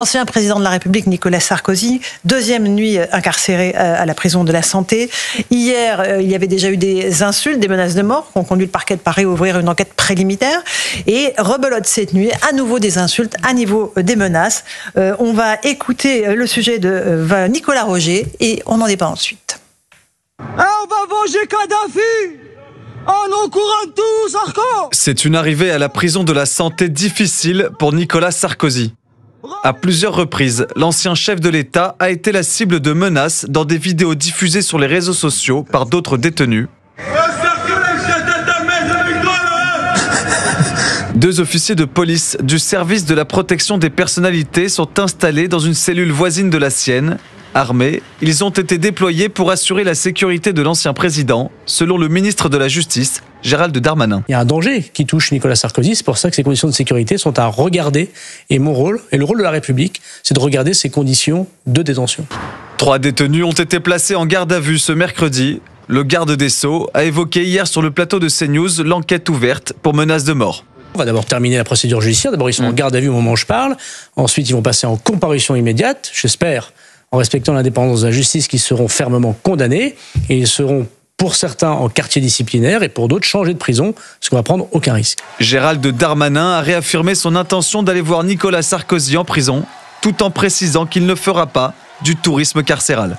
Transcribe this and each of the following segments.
Ancien président de la République, Nicolas Sarkozy, deuxième nuit incarcéré à la prison de la Santé. Hier, il y avait déjà eu des insultes, des menaces de mort qui ont conduit le parquet de Paris à ouvrir une enquête préliminaire. Et rebelote cette nuit, à nouveau des insultes, à niveau des menaces. On va écouter le sujet de Nicolas Roger et on en débat ensuite. On va venger Kadhafi! On encourage tout, Sarko! C'est une arrivée à la prison de la Santé difficile pour Nicolas Sarkozy. À plusieurs reprises, l'ancien chef de l'État a été la cible de menaces dans des vidéos diffusées sur les réseaux sociaux par d'autres détenus. Deux officiers de police du service de la protection des personnalités sont installés dans une cellule voisine de la sienne. Armés, ils ont été déployés pour assurer la sécurité de l'ancien président, selon le ministre de la Justice, Gérald Darmanin. Il y a un danger qui touche Nicolas Sarkozy, c'est pour ça que ces conditions de sécurité sont à regarder. Et mon rôle, et le rôle de la République, c'est de regarder ces conditions de détention. 3 détenus ont été placés en garde à vue ce mercredi. Le garde des Sceaux a évoqué hier sur le plateau de CNews l'enquête ouverte pour menace de mort. On va d'abord terminer la procédure judiciaire. D'abord, ils sont en garde à vue au moment où je parle. Ensuite, ils vont passer en comparution immédiate, j'espère, en respectant l'indépendance de la justice, qui seront fermement condamnés. Et ils seront, pour certains, en quartier disciplinaire et pour d'autres, changés de prison, parce qu'on va prendre aucun risque. Gérald Darmanin a réaffirmé son intention d'aller voir Nicolas Sarkozy en prison, tout en précisant qu'il ne fera pas du tourisme carcéral.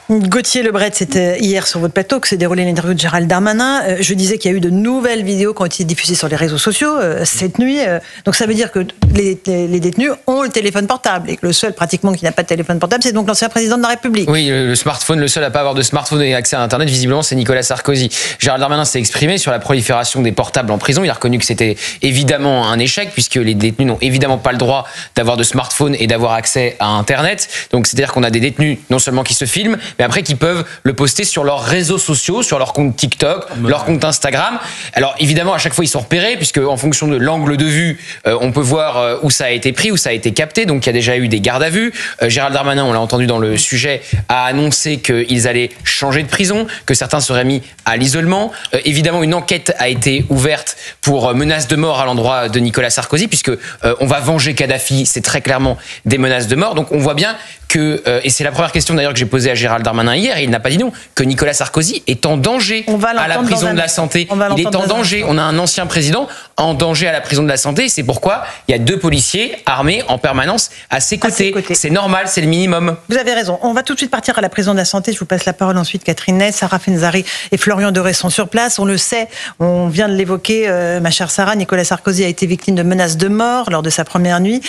Gauthier Lebret, c'était hier sur votre plateau que s'est déroulée l'interview de Gérald Darmanin. Je disais qu'il y a eu de nouvelles vidéos qui ont été diffusées sur les réseaux sociaux cette nuit. Donc ça veut dire que les détenus ont le téléphone portable et que le seul pratiquement qui n'a pas de téléphone portable, c'est donc l'ancien président de la République. Oui, le smartphone, le seul à pas avoir de smartphone et accès à Internet, visiblement, c'est Nicolas Sarkozy. Gérald Darmanin s'est exprimé sur la prolifération des portables en prison. Il a reconnu que c'était évidemment un échec puisque les détenus n'ont évidemment pas le droit d'avoir de smartphone et d'avoir accès à Internet. Donc c'est-à-dire qu'on a des détenus non seulement qui se filment, mais après qui peuvent le poster sur leurs réseaux sociaux, sur leur compte TikTok, leur compte Instagram. Alors évidemment, à chaque fois, ils sont repérés puisque en fonction de l'angle de vue, on peut voir où ça a été pris, où ça a été capté. Donc il y a déjà eu des gardes à vue. Gérald Darmanin, on l'a entendu dans le sujet, a annoncé qu'ils allaient changer de prison, que certains seraient mis à l'isolement. Évidemment, une enquête a été ouverte pour menaces de mort à l'endroit de Nicolas Sarkozy, puisque on va venger Kadhafi, c'est très clairement des menaces de mort. Donc on voit bien que, et c'est la première question d'ailleurs que j'ai posée à Gérald Darmanin hier, et il n'a pas dit non, que Nicolas Sarkozy est en danger à la prison de la Santé. Il est en danger. On a un ancien président en danger à la prison de la Santé. C'est pourquoi il y a 2 policiers armés en permanence à ses côtés. C'est normal, c'est le minimum. Vous avez raison. On va tout de suite partir à la prison de la Santé. Je vous passe la parole ensuite, Catherine Ney, Sarah Fenzari et Florian Doré sont sur place. On le sait, on vient de l'évoquer, ma chère Sarah, Nicolas Sarkozy a été victime de menaces de mort lors de sa première nuit.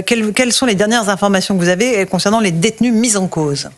Quelles sont les dernières informations que vous avez concernant les détenus mis en cause?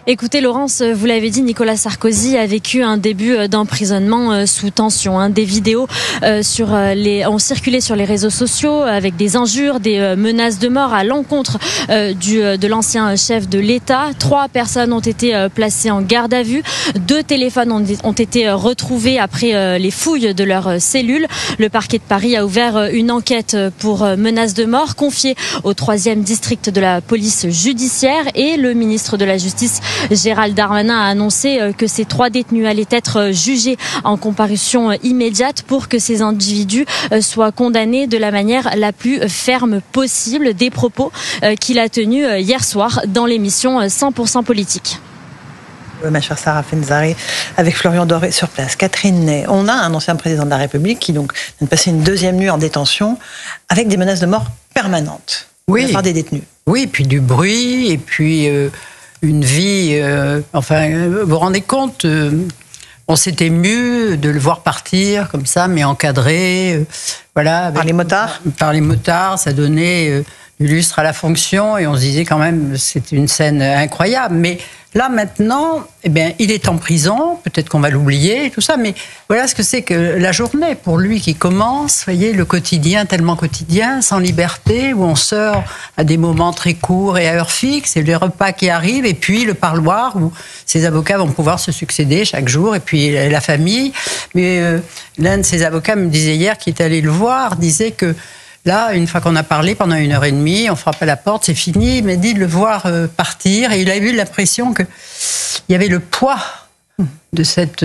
Écoutez Laurence, vous l'avez dit, Nicolas Sarkozy a vécu un début d'emprisonnement sous tension. Des vidéos ont circulé sur les réseaux sociaux avec des injures, des menaces de mort à l'encontre de l'ancien chef de l'État. 3 personnes ont été placées en garde à vue. 2 téléphones ont été retrouvés après les fouilles de leur cellule. Le parquet de Paris a ouvert une enquête pour menaces de mort confiée au 3e district de la police judiciaire, et le ministre de la Justice Gérald Darmanin a annoncé que ces 3 détenus allaient être jugés en comparution immédiate pour que ces individus soient condamnés de la manière la plus ferme possible. Des propos qu'il a tenus hier soir dans l'émission 100% politique. Ma chère Sarah Fenzari, avec Florian Doré sur place. Catherine Ney, on a un ancien président de la République qui donc vient de passer une 2e nuit en détention avec des menaces de mort permanentes de la part des détenus. Oui, puis du bruit, et puis une vie... vous vous rendez compte, on s'est ému de le voir partir comme ça, mais encadré. Voilà, par les motards. Par les motards, ça donnait du lustre à la fonction, et on se disait quand même, c'était une scène incroyable. Mais là, maintenant, il est en prison, peut-être qu'on va l'oublier, et tout ça, mais voilà ce que c'est que la journée pour lui qui commence, vous voyez, le quotidien, tellement quotidien, sans liberté, où on sort à des moments très courts et à heure fixe, et les repas qui arrivent, et puis le parloir où ses avocats vont pouvoir se succéder chaque jour, et puis la famille. Mais l'un de ses avocats me disait hier, qui est allé le voir, disait que là, une fois qu'on a parlé pendant 1h30, on frappe à la porte, c'est fini. Il m'a dit de le voir partir, et il a eu l'impression qu'il y avait le poids de cette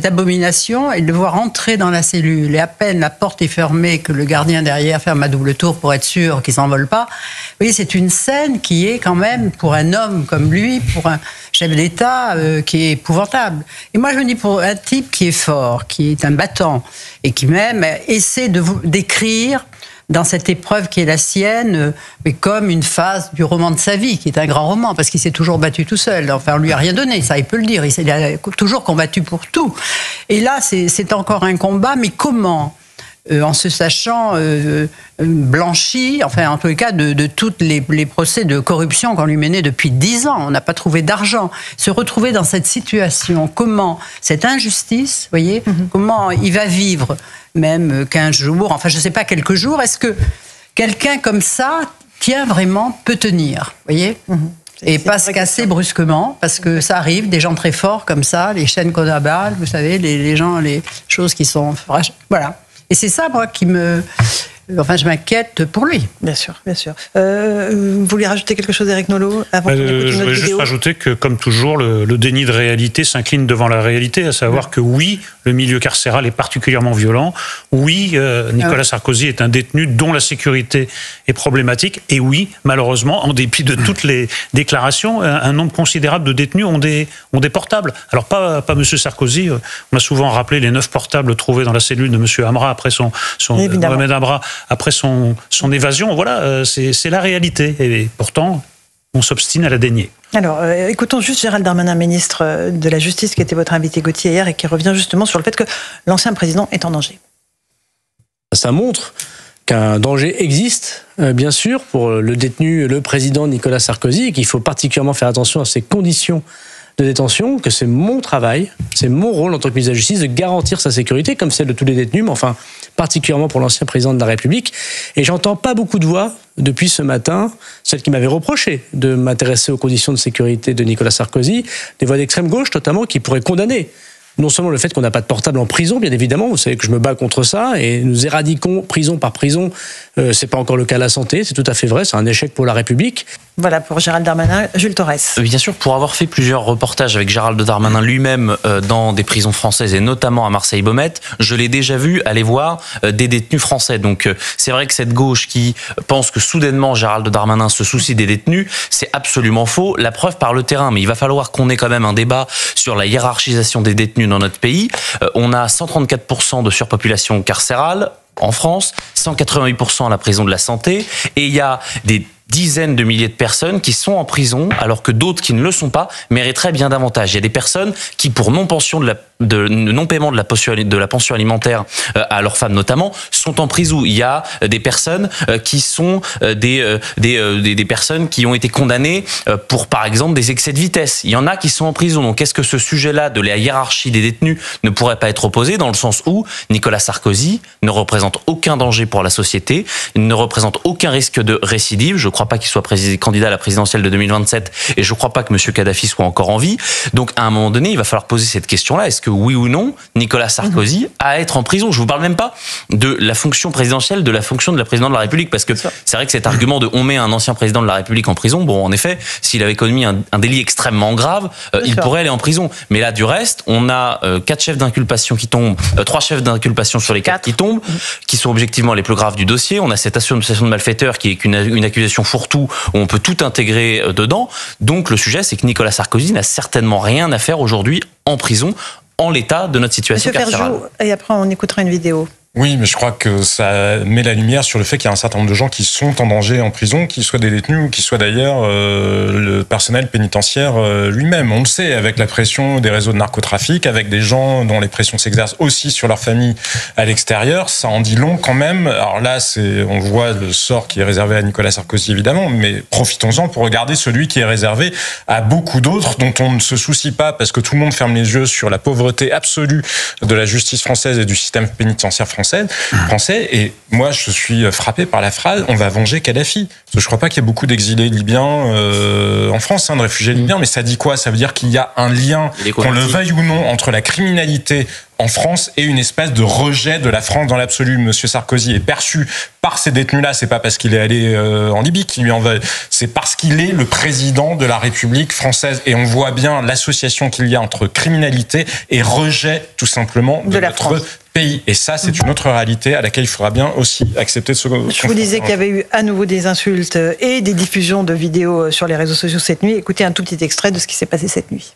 abomination, et de le voir entrer dans la cellule, et à peine la porte est fermée que le gardien derrière ferme à double tour pour être sûr qu'il s'envole pas. Vous voyez, c'est une scène qui est quand même, pour un homme comme lui, pour un chef d'État, qui est épouvantable. Et moi je me dis, pour un type qui est fort, qui est un battant, et qui même essaie d'écrire dans cette épreuve qui est la sienne, mais comme une phase du roman de sa vie, qui est un grand roman, parce qu'il s'est toujours battu tout seul. Enfin, on lui a rien donné, ça, il peut le dire. Il a toujours combattu pour tout. Et là, c'est encore un combat, mais comment en se sachant blanchi, enfin en tous les cas de tous les procès de corruption qu'on lui menait depuis 10 ans. On n'a pas trouvé d'argent. Se retrouver dans cette situation, comment cette injustice, vous voyez, comment il va vivre, même 15 jours, enfin je ne sais pas, quelques jours, est-ce que quelqu'un comme ça peut tenir, vous voyez et pas se casser brusquement, parce que ça arrive, des gens très forts comme ça, les chaînes qu'on abat, vous savez, les choses qui sont... Voilà. Et c'est ça, moi, je m'inquiète pour lui. Bien sûr, bien sûr. Vous voulez rajouter quelque chose, Éric Nolot, avant qu'on écoute une autre vidéo ? Je voulais juste rajouter que, comme toujours, le déni de réalité s'incline devant la réalité, à savoir que oui, le milieu carcéral est particulièrement violent. Oui, Nicolas Sarkozy est un détenu dont la sécurité est problématique. Et oui, malheureusement, en dépit de toutes les déclarations, un nombre considérable de détenus ont des portables. Alors, pas M. Sarkozy. On a souvent rappelé les 9 portables trouvés dans la cellule de M. Amra après Mohamed Amra, après son évasion. Voilà, c'est la réalité. Et pourtant, on s'obstine à la dénier. Alors, écoutons juste Gérald Darmanin, ministre de la Justice, qui était votre invité Gauthier hier et qui revient justement sur le fait que l'ancien président est en danger. Ça montre qu'un danger existe, bien sûr, pour le détenu, le président Nicolas Sarkozy, et qu'il faut particulièrement faire attention à ses conditions de détention, que c'est mon travail, c'est mon rôle en tant que ministre de la Justice de garantir sa sécurité, comme celle de tous les détenus, mais enfin, particulièrement pour l'ancien président de la République. Et j'entends pas beaucoup de voix depuis ce matin, celles qui m'avaient reproché de m'intéresser aux conditions de sécurité de Nicolas Sarkozy, des voix d'extrême gauche notamment, qui pourraient condamner non seulement le fait qu'on n'a pas de portable en prison, bien évidemment, vous savez que je me bats contre ça, et nous éradiquons prison par prison, c'est pas encore le cas à la santé, c'est tout à fait vrai, c'est un échec pour la République. Voilà pour Gérald Darmanin. Jules Torres. Bien sûr, pour avoir fait plusieurs reportages avec Gérald Darmanin lui-même dans des prisons françaises et notamment à Marseille-Baumette, je l'ai déjà vu aller voir des détenus français. Donc c'est vrai que cette gauche qui pense que soudainement Gérald Darmanin se soucie des détenus, c'est absolument faux. La preuve par le terrain, mais il va falloir qu'on ait quand même un débat sur la hiérarchisation des détenus dans notre pays. On a 134% de surpopulation carcérale en France, 188% à la prison de la Santé, et il y a des dizaines de milliers de personnes qui sont en prison, alors que d'autres qui ne le sont pas mériteraient bien davantage. Il y a des personnes qui, pour non-paiement de la pension alimentaire à leurs femmes notamment, sont en prison. Il y a des personnes qui sont des personnes qui ont été condamnées pour, par exemple, des excès de vitesse. Il y en a qui sont en prison. Donc, est-ce que ce sujet-là de la hiérarchie des détenus ne pourrait pas être opposé, dans le sens où Nicolas Sarkozy ne représente aucun danger pour la société, ne représente aucun risque de récidive. Je ne crois pas qu'il soit candidat à la présidentielle de 2027 et je ne crois pas que M. Kadhafi soit encore en vie. Donc, à un moment donné, il va falloir poser cette question-là. Est-ce que oui ou non, Nicolas Sarkozy a à être en prison? Je ne vous parle même pas de la fonction présidentielle, de la fonction de la présidente de la République, parce que c'est vrai que cet argument de on met un ancien président de la République en prison, bon, en effet, s'il avait commis un délit extrêmement grave, il pourrait aller en prison. Mais là, du reste, on a 4 chefs d'inculpation qui tombent, 3 chefs d'inculpation sur les 4 qui tombent, qui sont objectivement les plus graves du dossier. On a cette association de malfaiteurs qui est une accusation fourre-tout où on peut tout intégrer dedans. Donc le sujet, c'est que Nicolas Sarkozy n'a certainement rien à faire aujourd'hui en prison, en l'état de notre situation carcérale. Et après, on écoutera une vidéo. Oui, mais je crois que ça met la lumière sur le fait qu'il y a un certain nombre de gens qui sont en danger en prison, qu'ils soient des détenus ou qu'ils soient d'ailleurs le personnel pénitentiaire lui-même. On le sait, avec la pression des réseaux de narcotrafic, avec des gens dont les pressions s'exercent aussi sur leur famille à l'extérieur, ça en dit long quand même. Alors là, on voit le sort qui est réservé à Nicolas Sarkozy, évidemment, mais profitons-en pour regarder celui qui est réservé à beaucoup d'autres dont on ne se soucie pas parce que tout le monde ferme les yeux sur la pauvreté absolue de la justice française et du système pénitentiaire français. français. Et moi, je suis frappé par la phrase « on va venger Kadhafi ». Parce que je crois pas qu'il y ait beaucoup d'exilés libyens en France, de réfugiés libyens, mais ça dit quoi? Ça veut dire qu'il y a un lien, qu'on le veuille ou non, entre la criminalité en France et une espèce de rejet de la France dans l'absolu. Monsieur Sarkozy est perçu par ces détenus-là, c'est pas parce qu'il est allé en Libye qu'il lui en veut, c'est parce qu'il est le président de la République française. Et on voit bien l'association qu'il y a entre criminalité et rejet, tout simplement, de notre pays. Et ça, c'est une autre réalité à laquelle il faudra bien aussi accepter de se confronter. Je vous disais qu'il y avait eu à nouveau des insultes et des diffusions de vidéos sur les réseaux sociaux cette nuit. Écoutez un tout petit extrait de ce qui s'est passé cette nuit.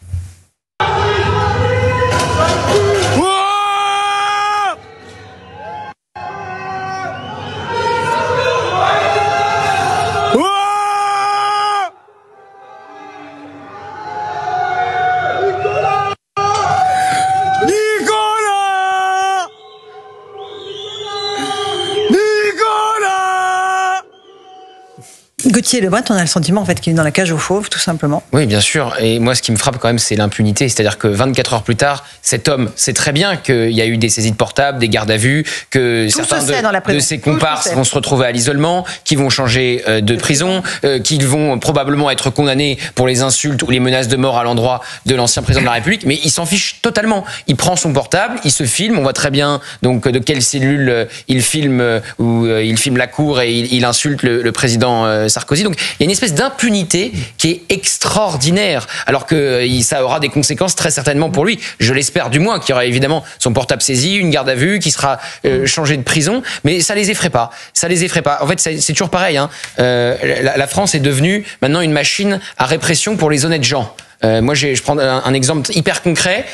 Gauthier Lebret, on a le sentiment en fait qu'il est dans la cage aux fauves, tout simplement. Oui, bien sûr. Et moi, ce qui me frappe quand même, c'est l'impunité. C'est-à-dire que 24 heures plus tard, cet homme sait très bien qu'il y a eu des saisies de portables, des gardes à vue, que certains de ses comparses vont se retrouver à l'isolement, qui vont changer de prison, qu'ils vont probablement être condamnés pour les insultes ou les menaces de mort à l'endroit de l'ancien président de la République. Mais il s'en fiche totalement. Il prend son portable, il se filme. On voit très bien donc de quelle cellule il filme, où il filme la cour et il insulte le président Sarkozy. Donc il y a une espèce d'impunité qui est extraordinaire, alors que ça aura des conséquences très certainement pour lui. Je l'espère du moins, qu'il y aura évidemment son portable saisi, une garde à vue, qui sera changé de prison, mais ça les effraie pas. Ça les effraie pas. En fait, c'est toujours pareil. Hein. La France est devenue maintenant une machine à répression pour les honnêtes gens. Moi, je prends un exemple hyper concret.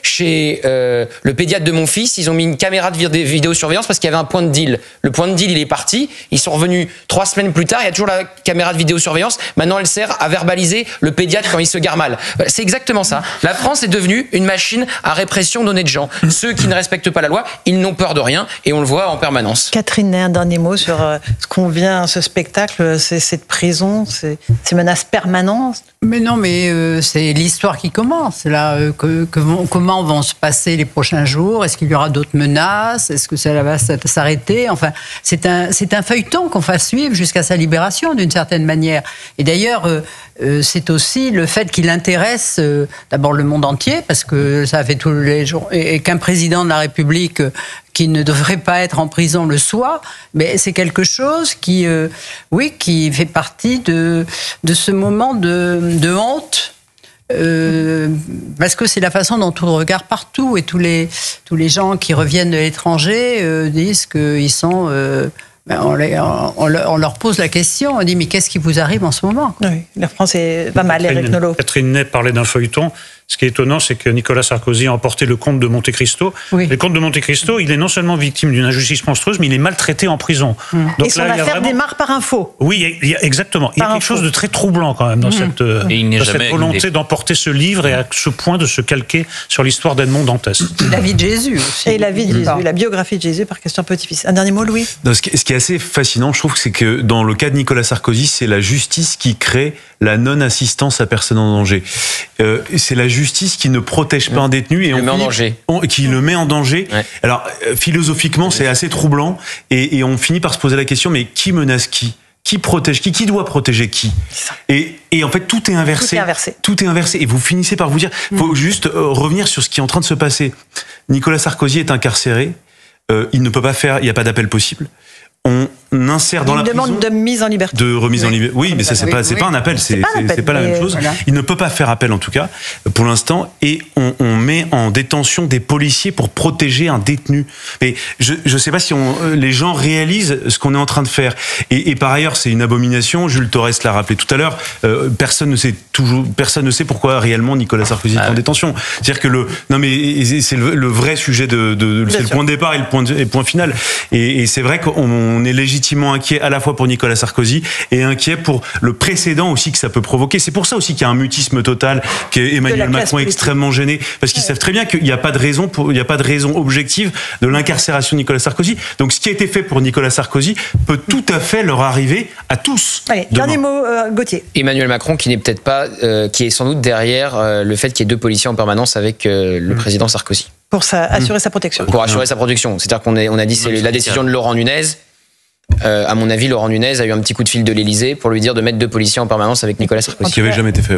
Chez le pédiatre de mon fils, ils ont mis une caméra de vidéosurveillance parce qu'il y avait un point de deal. Le point de deal, il est parti. Ils sont revenus 3 semaines plus tard. Il y a toujours la caméra de vidéosurveillance. Maintenant, elle sert à verbaliser le pédiatre quand il se gare mal. C'est exactement ça. La France est devenue une machine à répression d'honnêtes gens. Ceux qui ne respectent pas la loi, ils n'ont peur de rien et on le voit en permanence. Catherine Ney, un dernier mot sur ce qu'on vient, ce spectacle, cette prison, ces menaces permanentes. Mais non, mais c'est l'histoire qui commence. Là, comment vont se passer les prochains jours? Est-ce qu'il y aura d'autres menaces? Est-ce que ça va s'arrêter? Enfin, c'est un feuilleton qu'on va suivre jusqu'à sa libération, d'une certaine manière. Et d'ailleurs, c'est aussi le fait qu'il intéresse d'abord le monde entier, parce que ça fait tous les jours, et qu'un président de la République qui ne devrait pas être en prison le soit, mais c'est quelque chose qui fait partie de ce moment de honte, parce que c'est la façon dont on le regarde partout, et tous les gens qui reviennent de l'étranger disent qu'ils sont... on leur pose la question, on dit mais qu'est-ce qui vous arrive en ce moment? Oui, la France est pas mal, Éric Nolot. Catherine Ney parlait d'un feuilleton. Ce qui est étonnant, c'est que Nicolas Sarkozy a emporté le comte de Monte Cristo. Oui. Le comte de Monte Cristo, il est non seulement victime d'une injustice monstrueuse, mais il est maltraité en prison. Donc, et son affaire démarre par info. Oui, exactement. Il y a quelque chose de très troublant quand même dans cette volonté d'emporter ce livre et à ce point de se calquer sur l'histoire d'Edmond Dantès. La vie de Jésus aussi. Et la vie de Jésus, la biographie de Jésus par Christian Petit-Fils. Un dernier mot, Louis? Ce qui est assez fascinant, je trouve, c'est que dans le cas de Nicolas Sarkozy, c'est la justice qui crée la non-assistance à personne en danger. C'est la justice qui ne protège pas un détenu et qui le met en danger. Ouais. Alors, philosophiquement, c'est assez troublant et on finit par se poser la question, mais qui menace qui? Qui protège qui? Qui doit protéger qui? Et en fait, tout est inversé. Tout est inversé. Et vous finissez par vous dire, faut juste revenir sur ce qui est en train de se passer. Nicolas Sarkozy est incarcéré. Il ne peut pas faire, il n'y a pas d'appel possible. On insère dans la prison... Une demande de mise en liberté. De remise en liberté. Oui, mais ça, c'est pas un appel. C'est pas la même chose. Voilà. Il ne peut pas faire appel, en tout cas, pour l'instant. Et on met en détention des policiers pour protéger un détenu. Mais je sais pas si les gens réalisent ce qu'on est en train de faire. Et par ailleurs, c'est une abomination. Jules Torres l'a rappelé tout à l'heure. Personne ne sait pourquoi réellement Nicolas Sarkozy est en détention. C'est-à-dire que c'est le vrai sujet c'est le point de départ et le point final. Et c'est vrai qu'on est légitimement inquiet à la fois pour Nicolas Sarkozy et inquiet pour le précédent aussi que ça peut provoquer. C'est pour ça aussi qu'il y a un mutisme total, qu'Emmanuel Macron est extrêmement gêné, parce qu'ils savent très bien qu'il n'y a pas de raison objective de l'incarcération de Nicolas Sarkozy. Donc ce qui a été fait pour Nicolas Sarkozy peut tout à fait leur arriver à tous. Allez, dernier mot, Gauthier. Emmanuel Macron qui n'est peut-être pas, qui est sans doute derrière le fait qu'il y ait 2 policiers en permanence avec le président Sarkozy. Pour assurer sa protection. Pour assurer sa protection. C'est-à-dire qu'on a dit c'est la décision de Laurent Nunez. À mon avis, Laurent Nunez a eu un petit coup de fil de l'Élysée pour lui dire de mettre 2 policiers en permanence avec Nicolas Sarkozy. Ce qui n'avait jamais été fait.